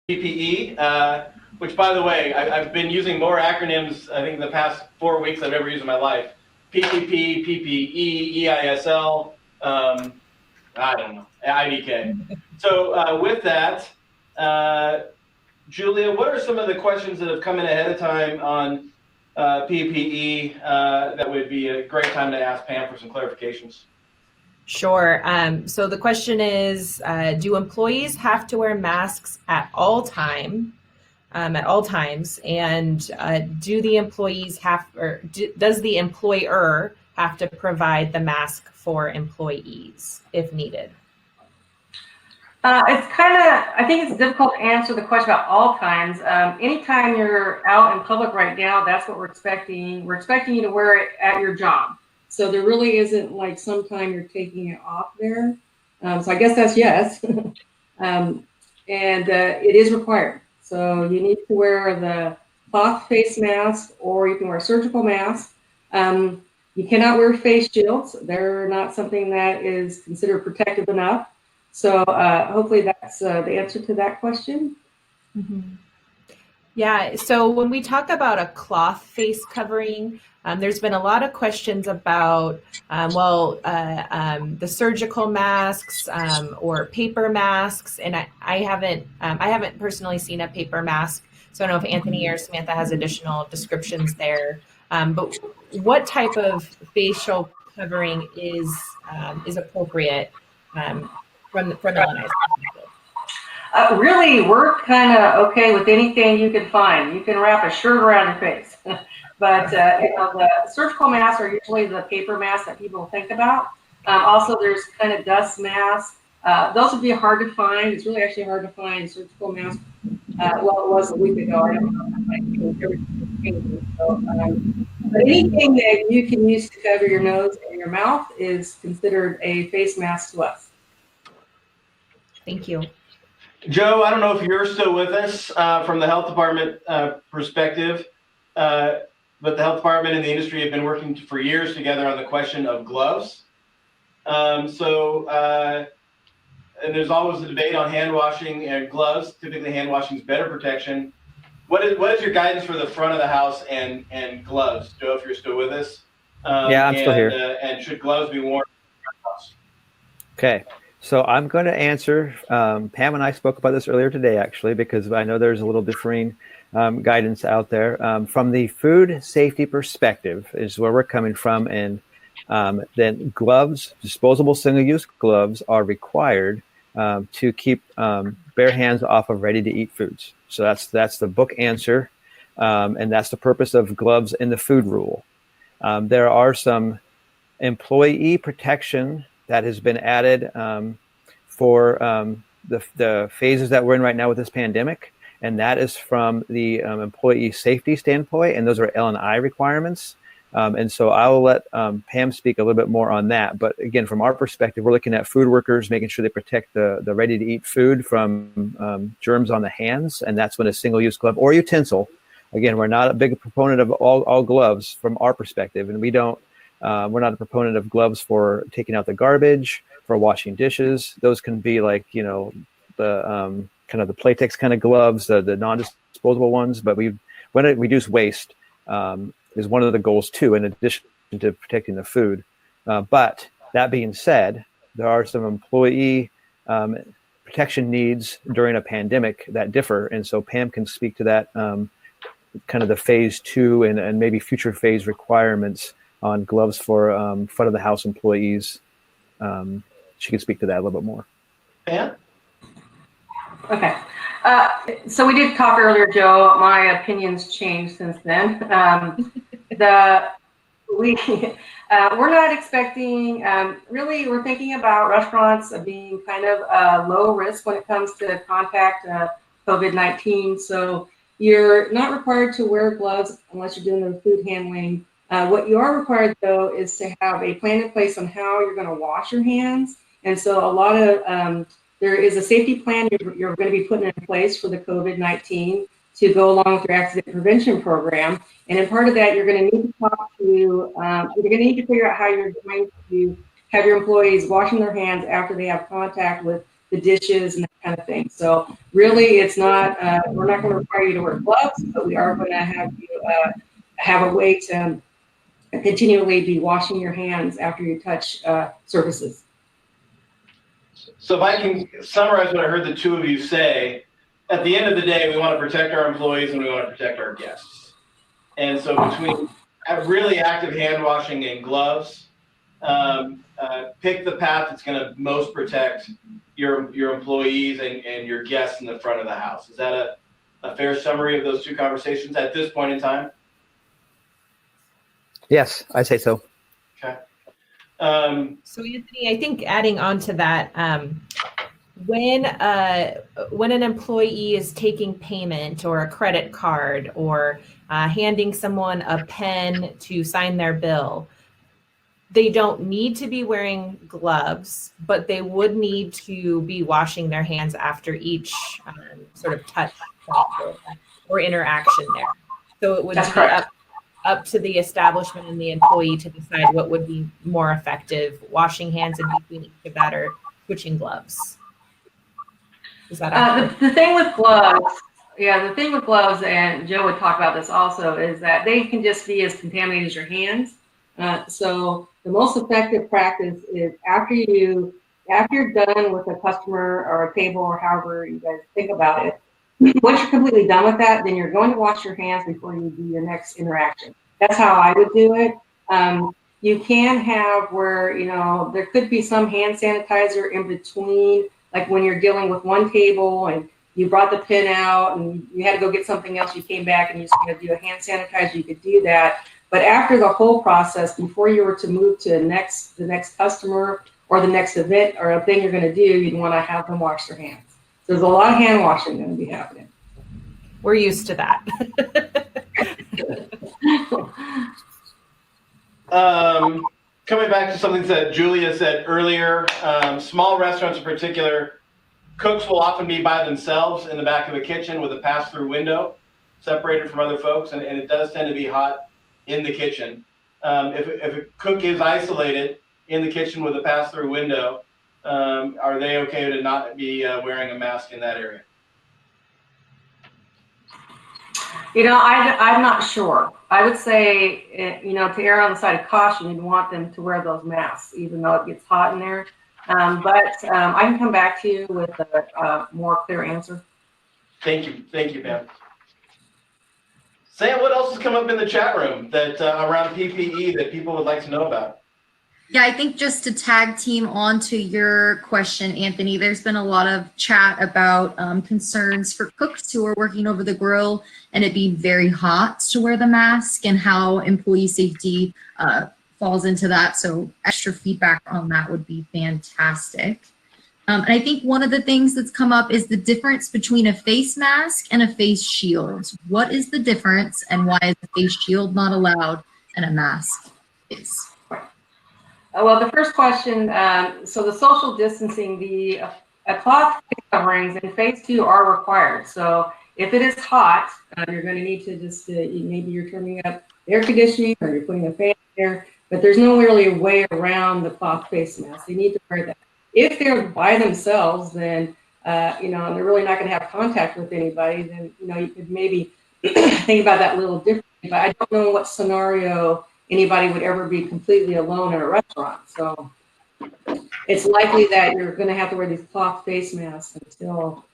PPE, which, by the way, I've been using more acronyms, I think, in the past 4 weeks I've ever used in my life. PPP, PPE, EISL, I don't know, IDK. So with that, Julia, what are some of the questions that have come in ahead of time on PPE that would be a great time to ask Pam for some clarifications? Sure. So the question is, do employees have to wear masks at all times? And do the employees have, or does the employer have to provide the mask for employees if needed? It's kind of, I think it's difficult to answer the question about all times. Anytime you're out in public right now, that's what we're expecting. We're expecting you to wear it at your job. So there really isn't like sometime you're taking it off there. So I guess that's yes. It is required. So you need to wear the cloth face mask, or you can wear a surgical mask. You cannot wear face shields. They're not something that is considered protective enough. So hopefully that's the answer to that question. Mm-hmm. Yeah, so when we talk about a cloth face covering, there's been a lot of questions about, the surgical masks or paper masks, and I haven't personally seen a paper mask, so I don't know if Anthony or Samantha has additional descriptions there. But what type of facial covering is appropriate from the LNI's perspective? Really, we're kind of okay with anything you can find. You can wrap a shirt around your face. But the surgical masks are usually the paper masks that people think about. Also, there's kind of dust masks. Those would be hard to find. It's really actually hard to find surgical masks. Well, it was a week ago. I don't know. But anything that you can use to cover your nose and your mouth is considered a face mask to us. Thank you. Joe, I don't know if you're still with us from the health department perspective, but the health department and the industry have been working for years together on the question of gloves. And there's always a debate on hand washing and gloves. Typically, hand washing is better protection. What is your guidance for the front of the house and gloves, Joe? If you're still with us. Yeah, I'm still here. And should gloves be worn in the front of the house? Okay. So I'm going to answer. Pam and I spoke about this earlier today, actually, because I know there's a little differing guidance out there. From the food safety perspective is where we're coming from. And then gloves, disposable single-use gloves, are required to keep bare hands off of ready-to-eat foods. So that's the book answer. And that's the purpose of gloves in the food rule. There are some employee protection that has been added for the phases that we're in right now with this pandemic, and that is from the employee safety standpoint, and those are L&I requirements. And so I will let Pam speak a little bit more on that. But again, from our perspective, we're looking at food workers, making sure they protect the ready-to-eat food from germs on the hands, and that's when a single-use glove or utensil. Again, we're not a big proponent of all gloves from our perspective, and we're not a proponent of gloves for taking out the garbage, for washing dishes. Those can be like, the kind of the Playtex kind of gloves, the non-disposable ones. But we want to reduce waste is one of the goals too, in addition to protecting the food. But that being said, there are some employee protection needs during a pandemic that differ. And so Pam can speak to that, kind of the phase 2 and maybe future phase requirements on gloves for front of the house employees. She can speak to that a little bit more. Pam? Okay. So we did talk earlier, Joe. My opinions changed since then. We're not expecting, really, we're thinking about restaurants being kind of low risk when it comes to contact COVID-19. So you're not required to wear gloves unless you're doing the food handling. What you are required, though, is to have a plan in place on how you're going to wash your hands. And so a lot of, there is a safety plan you're going to be putting in place for the COVID-19 to go along with your accident prevention program. And in part of that, you're going to need to you're going to need to figure out how you're going to have your employees washing their hands after they have contact with the dishes and that kind of thing. So really, it's not, we're not going to require you to wear gloves, but we are going to have you have a way to continually be washing your hands after you touch surfaces. So if I can summarize what I heard the two of you say, at the end of the day, we want to protect our employees and we want to protect our guests. And so between really active hand washing and gloves, pick the path that's going to most protect your employees and your guests in the front of the house. Is that a fair summary of those two conversations at this point in time? Yes, I say so. Okay. So Anthony, I think adding on to that, when an employee is taking payment or a credit card or handing someone a pen to sign their bill, they don't need to be wearing gloves, but they would need to be washing their hands after each sort of touch or interaction there. So it would That's be correct. up to the establishment and the employee to decide what would be more effective, washing hands in between each of that or switching gloves. Is that accurate? The thing with gloves, the thing with gloves, and Joe would talk about this also, is that they can just be as contaminated as your hands. So the most effective practice is after you're done with a customer or a table or however you guys think about it, once you're completely done with that, then you're going to wash your hands before you do your next interaction. That's how I would do it. You can have where, there could be some hand sanitizer in between, like when you're dealing with one table and you brought the pin out and you had to go get something else, you came back and you're just going to do a hand sanitizer, you could do that. But after the whole process, before you were to move to the next customer or the next event or a thing you're going to do, you'd want to have them wash their hands. So there's a lot of hand washing going to be happening. We're used to that. Coming back to something that Julia said earlier, small restaurants in particular, cooks will often be by themselves in the back of the kitchen with a pass-through window, separated from other folks, and it does tend to be hot in the kitchen. If a cook is isolated in the kitchen with a pass-through window, are they okay to not be wearing a mask in that area? I'm not sure. I would say, to err on the side of caution, you'd want them to wear those masks, even though it gets hot in there. But I can come back to you with a more clear answer. Thank you, Pam. Sam, what else has come up in the chat room that around PPE that people would like to know about? Yeah, I think just to tag team onto your question, Anthony, there's been a lot of chat about concerns for cooks who are working over the grill and it being very hot to wear the mask and how employee safety falls into that. So extra feedback on that would be fantastic. And I think one of the things that's come up is the difference between a face mask and a face shield. What is the difference and why is a face shield not allowed and a mask is? Well, the first question, so the social distancing, the cloth coverings and phase 2 are required. So if it is hot, you're going to need to just, maybe you're turning up air conditioning or you're putting a fan there, but there's no really a way around the cloth face mask. They need to wear that. If they're by themselves, then, they're really not going to have contact with anybody, then, you could maybe think about that a little differently, but I don't know what scenario anybody would ever be completely alone in a restaurant. So it's likely that you're going to have to wear these cloth face masks until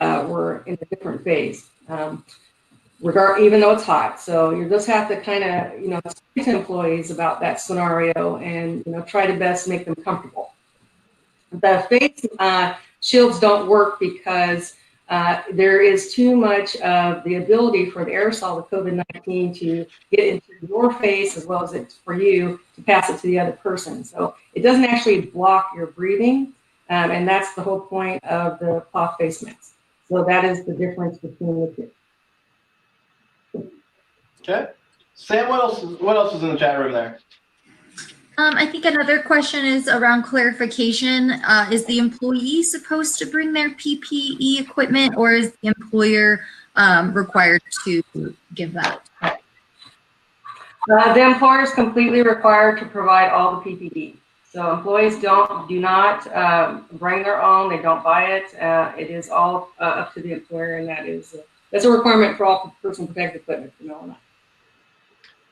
we're in a different phase, even though it's hot. So you just have to kind of, speak to employees about that scenario and, try to best make them comfortable. The face shields don't work because there is too much of the ability for the aerosol of COVID-19 to get into your face as well as it's for you to pass it to the other person. So it doesn't actually block your breathing, and that's the whole point of the cloth face mask. So that is the difference between the two. Okay. Sam, what else is in the chat room there? I think another question is around clarification. Is the employee supposed to bring their PPE equipment or is the employer required to give that? The employer is completely required to provide all the PPE. So employees do not bring their own. They don't buy it. It is all up to the employer, and that's a requirement for all personal protective equipment from now on.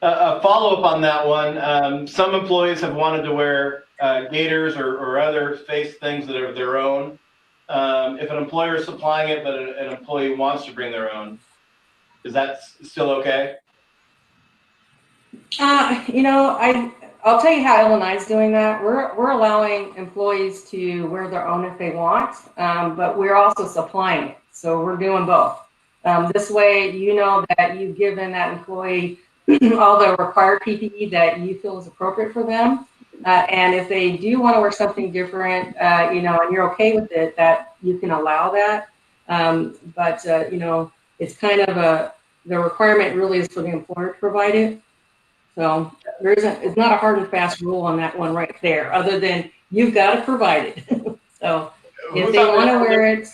A follow-up on that one. Some employees have wanted to wear gaiters or other face things that are their own. If an employer is supplying it, but an employee wants to bring their own, is that still okay? I'll tell you how Illinois is doing that. We're allowing employees to wear their own if they want, but we're also supplying it. So we're doing both. This way, you know that you've given that employee all the required PPE that you feel is appropriate for them. And if they do want to wear something different, and you're okay with it, that you can allow that. But it's kind of the requirement really is for the employer to provide it. So it's not a hard and fast rule on that one right there, other than you've got to provide it. So if they want to wear it.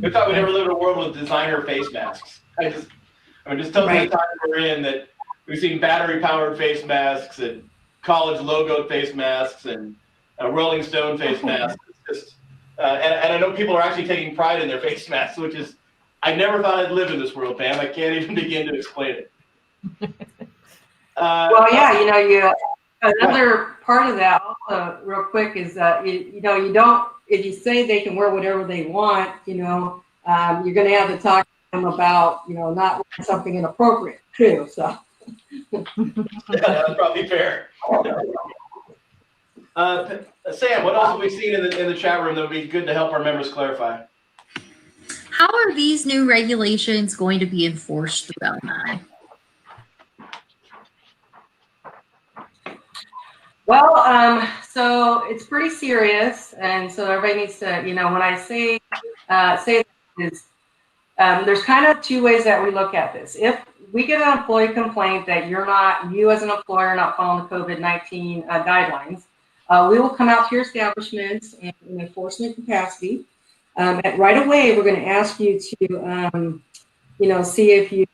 We thought we'd never live in a world with designer face masks. Just tells me the time we're in that we've seen battery-powered face masks and college logoed face masks and Rolling Stone face masks. It's just, and I know people are actually taking pride in their face masks, which is, I never thought I'd live in this world, Pam. I can't even begin to explain it. Another part of that also real quick is you don't, if you say they can wear whatever they want, you're going to have to talk to them about, not wearing something inappropriate too. So that's probably fair. Sam, what else have we seen in the chat room that would be good to help our members clarify? How are these new regulations going to be enforced through Illinois? Well, so it's pretty serious, and so everybody needs to, when I say this, there's kind of two ways that we look at this. If we get an employee complaint that you as an employer are not following the COVID-19 guidelines, we will come out to your establishment in an enforcement capacity. Right away, we're going to ask you to, see if you,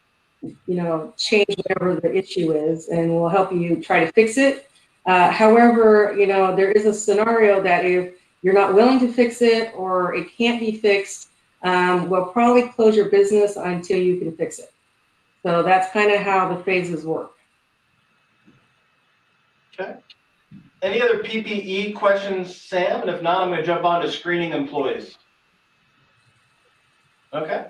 change whatever the issue is, and we'll help you try to fix it. However, there is a scenario that if you're not willing to fix it or it can't be fixed, we'll probably close your business until you can fix it. So that's kind of how the phases work. Okay. Any other PPE questions, Sam? And if not, I'm going to jump on to screening employees. Okay.